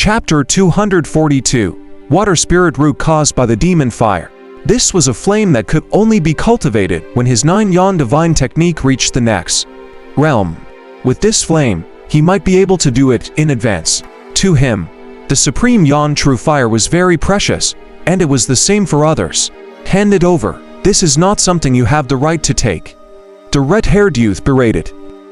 Chapter 242. Water Spirit Root Caused by the Demon Fire. This was a flame that could only be cultivated when his 9-yan divine technique reached the next realm. With this flame, he might be able to do it in advance. To him, the supreme yan true fire was very precious, and it was the same for others. Hand it over. This is not something you have the right to take. The red-haired youth berated.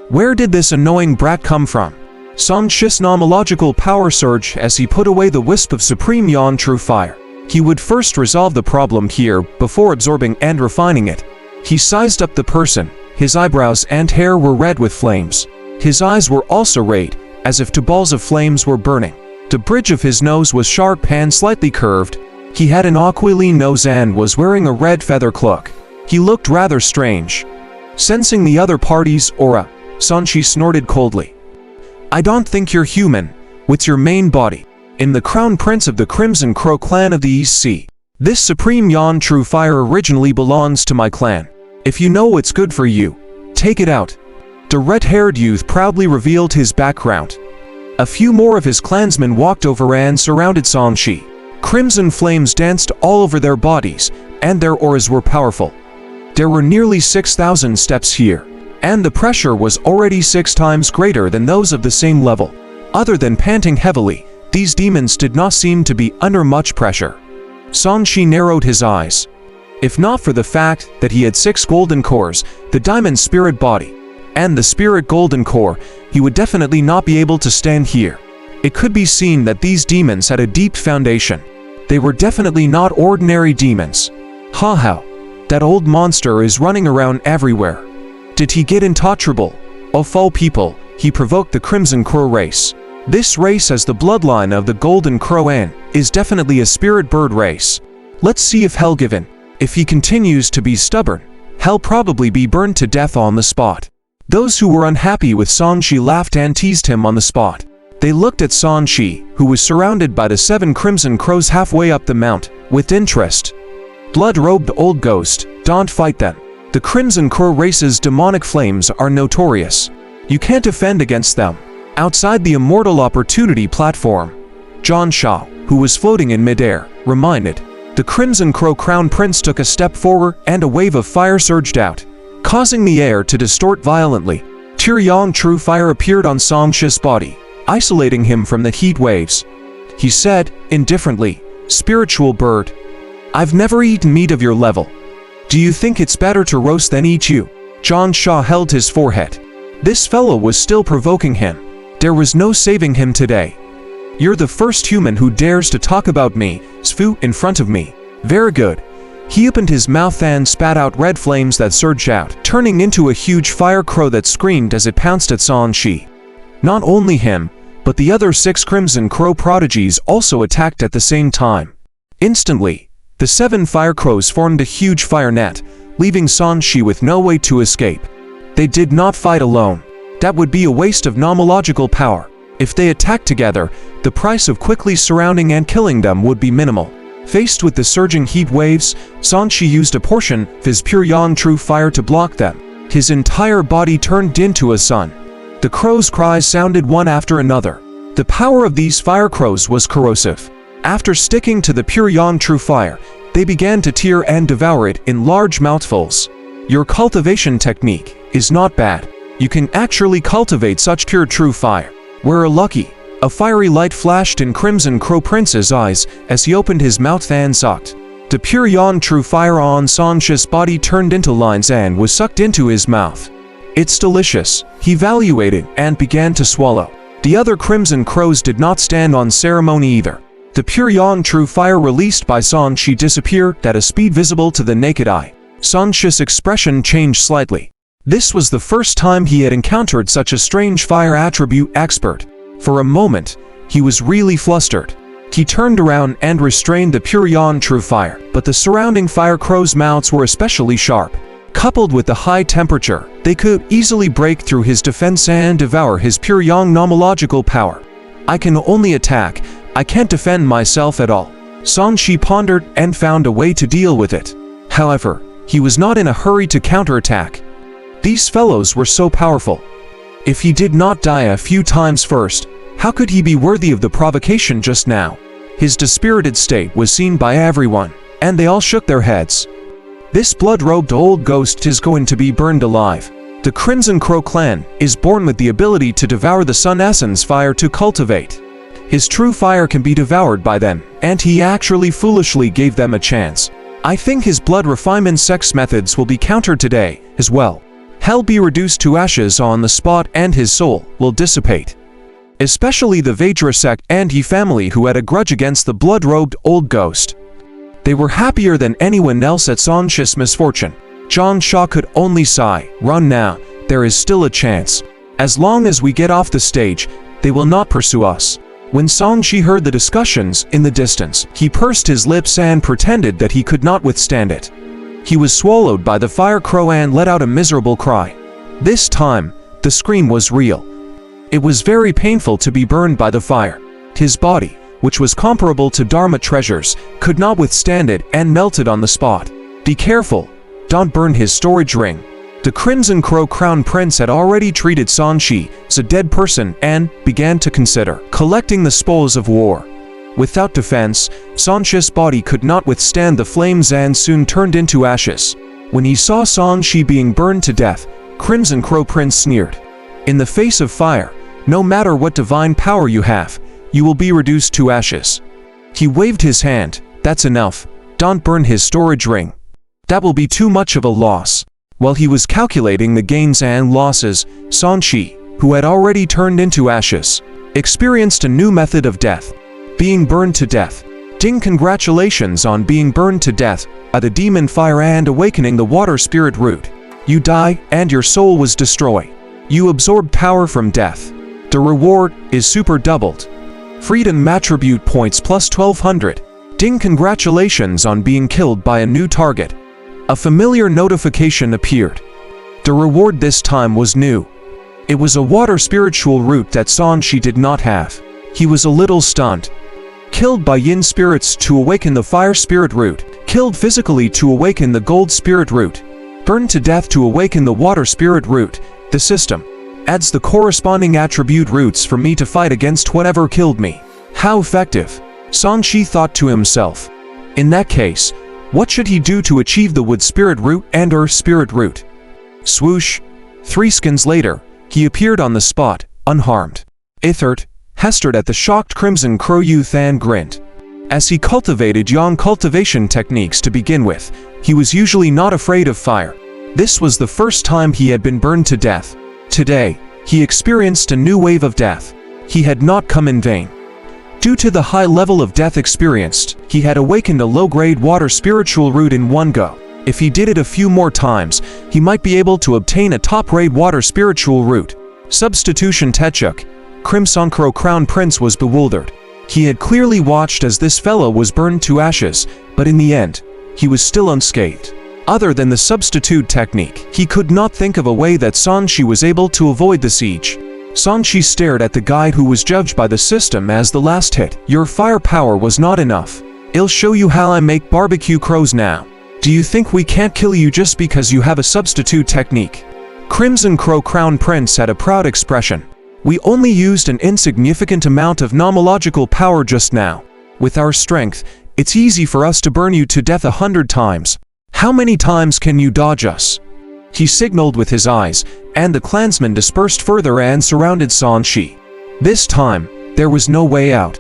Where did this annoying brat come from? San Shi's nomological power surged as he put away the wisp of supreme yan true fire. He would first resolve the problem here before absorbing and refining it. He sized up the person. His eyebrows and hair were red with flames. His eyes were also red, as if two balls of flames were burning. The bridge of his nose was sharp and slightly curved. He had an aquiline nose and was wearing a red feather cloak. He looked rather strange. Sensing the other party's aura, San Shi snorted coldly. I don't think you're human, with your main body. In the crown prince of the Crimson Crow clan of the East Sea. This supreme yan true fire originally belongs to my clan. If you know what's good for you, take it out. The red-haired youth proudly revealed his background. A few more of his clansmen walked over and surrounded San Shi. Crimson flames danced all over their bodies, and their auras were powerful. There were nearly 6,000 steps here, and the pressure was already 6 times greater than those of the same level. Other than panting heavily, these demons did not seem to be under much pressure. San Shi narrowed his eyes. If not for the fact that he had 6 golden cores, the diamond spirit body, and the spirit golden core, he would definitely not be able to stand here. It could be seen that these demons had a deep foundation. They were definitely not ordinary demons. Ha! That old monster is running around everywhere. Did he get intouchable? Of all people, he provoked the Crimson Crow race. This race has the bloodline of the Golden Crow and is definitely a spirit bird race. Let's see if hell given. If he continues to be stubborn, he'll probably be burned to death on the spot. Those who were unhappy with San Shi laughed and teased him on the spot. They looked at San Shi, who was surrounded by the 7 Crimson Crows halfway up the mount, with interest. Blood-robed old ghost, don't fight them. The Crimson Crow race's demonic flames are notorious. You can't defend against them. Outside the Immortal Opportunity platform, John Shaw, who was floating in midair, reminded. The Crimson Crow Crown Prince took a step forward and a wave of fire surged out, causing the air to distort violently. Yang true fire appeared on San Shi's body, isolating him from the heat waves. He said, indifferently, Spiritual bird, I've never eaten meat of your level. Do you think it's better to roast than eat you? John Shaw held his forehead. This fellow was still provoking him. There was no saving him today. You're the first human who dares to talk about me, Sfu, in front of me. Very good. He opened his mouth and spat out red flames that surged out, turning into a huge fire crow that screamed as it pounced at San Shi. Not only him, but the other 6 Crimson Crow prodigies also attacked at the same time. Instantly, the 7 fire crows formed a huge fire net, leaving San Shi with no way to escape. They did not fight alone. That would be a waste of nomological power. If they attacked together, the price of quickly surrounding and killing them would be minimal. Faced with the surging heat waves, San Shi used a portion of his pure yan true fire to block them. His entire body turned into a sun. The crows' cries sounded one after another. The power of these fire crows was corrosive. After sticking to the pure yan true fire, they began to tear and devour it in large mouthfuls. Your cultivation technique is not bad. You can actually cultivate such pure true fire. We're lucky. A fiery light flashed in Crimson Crow Prince's eyes as he opened his mouth and sucked. The pure yan true fire on San Shi's body turned into lines and was sucked into his mouth. It's delicious, he evaluated and began to swallow. The other Crimson Crows did not stand on ceremony either. The pure yan true fire released by San Shi disappeared at a speed visible to the naked eye. San Shi's expression changed slightly. This was the first time he had encountered such a strange fire attribute expert. For a moment, he was really flustered. He turned around and restrained the pure yan true fire, but the surrounding fire crows' mouths were especially sharp. Coupled with the high temperature, they could easily break through his defense and devour his pure yang nomological power. I can only attack. I can't defend myself at all. San Shi pondered and found a way to deal with it. However, he was not in a hurry to counterattack. These fellows were so powerful. If he did not die a few times first, How could he be worthy of the provocation just now? His dispirited state was seen by everyone, and they all shook their heads. This blood-robed old ghost is going to be burned alive. The Crimson Crow clan is born with the ability to devour the Sun Essence fire to cultivate. His true fire can be devoured by them, and he actually foolishly gave them a chance. I think his blood refinement sex methods will be countered today, as well. Hell be reduced to ashes on the spot and his soul will dissipate. Especially the Vajra sect and he family who had a grudge against the blood-robed old ghost. They were happier than anyone else at Sanchi's misfortune. John Shaw could only sigh, "Run now, there is still a chance. As long as we get off the stage, they will not pursue us." When Sanchi heard the discussions in the distance, he pursed his lips and pretended that he could not withstand it. He was swallowed by the fire crow and let out a miserable cry. This time, the scream was real. It was very painful to be burned by the fire. His body, which was comparable to Dharma treasures, could not withstand it and melted on the spot. "Be careful, don't burn his storage ring." The Crimson Crow Crown Prince had already treated Sanchi as a dead person and began to consider collecting the spoils of war. Without defense, Sanchi's body could not withstand the flames and soon turned into ashes. When he saw Sanchi being burned to death, Crimson Crow Prince sneered. "In the face of fire, no matter what divine power you have, you will be reduced to ashes." He waved his hand. "That's enough. Don't burn his storage ring. That will be too much of a loss." While he was calculating the gains and losses, Sanchi, who had already turned into ashes, experienced a new method of death: being burned to death. Ding, congratulations on being burned to death by the demon fire and awakening the water spirit root. You die and your soul was destroyed. You absorbed power from death. The reward is super doubled. Freedom attribute points plus 1200. Ding, congratulations on being killed by a new target. A familiar notification appeared. The reward this time was new. It was a water spiritual root that Sanchi did not have. He was a little stunned. Killed by yin spirits to awaken the fire spirit root. Killed physically to awaken the gold spirit root. Burned to death to awaken the water spirit root. The system adds the corresponding attribute roots for me to fight against whatever killed me. How effective, Sanchi thought to himself. In that case, what should he do to achieve the wood spirit root and earth spirit root? Swoosh! 3 skins later, he appeared on the spot, unharmed. Ithert, Hestered at the shocked Crimson Crow youth and grinned. As he cultivated yang cultivation techniques to begin with, he was usually not afraid of fire. This was the first time he had been burned to death. Today, he experienced a new wave of death. He had not come in vain. Due to the high level of death experienced, he had awakened a low-grade water spiritual root in one go. If he did it a few more times, he might be able to obtain a top-grade water spiritual root. Substitution Techuk. Crimson Crow Crown Prince was bewildered. He had clearly watched as this fellow was burned to ashes, but in the end, he was still unscathed. Other than the substitute technique, he could not think of a way that Sanchi was able to avoid the siege. Sanchi stared at the guy who was judged by the system as the last hit. "Your firepower was not enough. I'll show you how I make barbecue crows now. Do you think we can't kill you just because you have a substitute technique?" Crimson Crow Crown Prince had a proud expression. "We only used an insignificant amount of nomological power just now. With our strength, it's easy for us to burn you to death 100 times. How many times can you dodge us?" He signaled with his eyes, and the clansmen dispersed further and surrounded Sanchi. This time, there was no way out.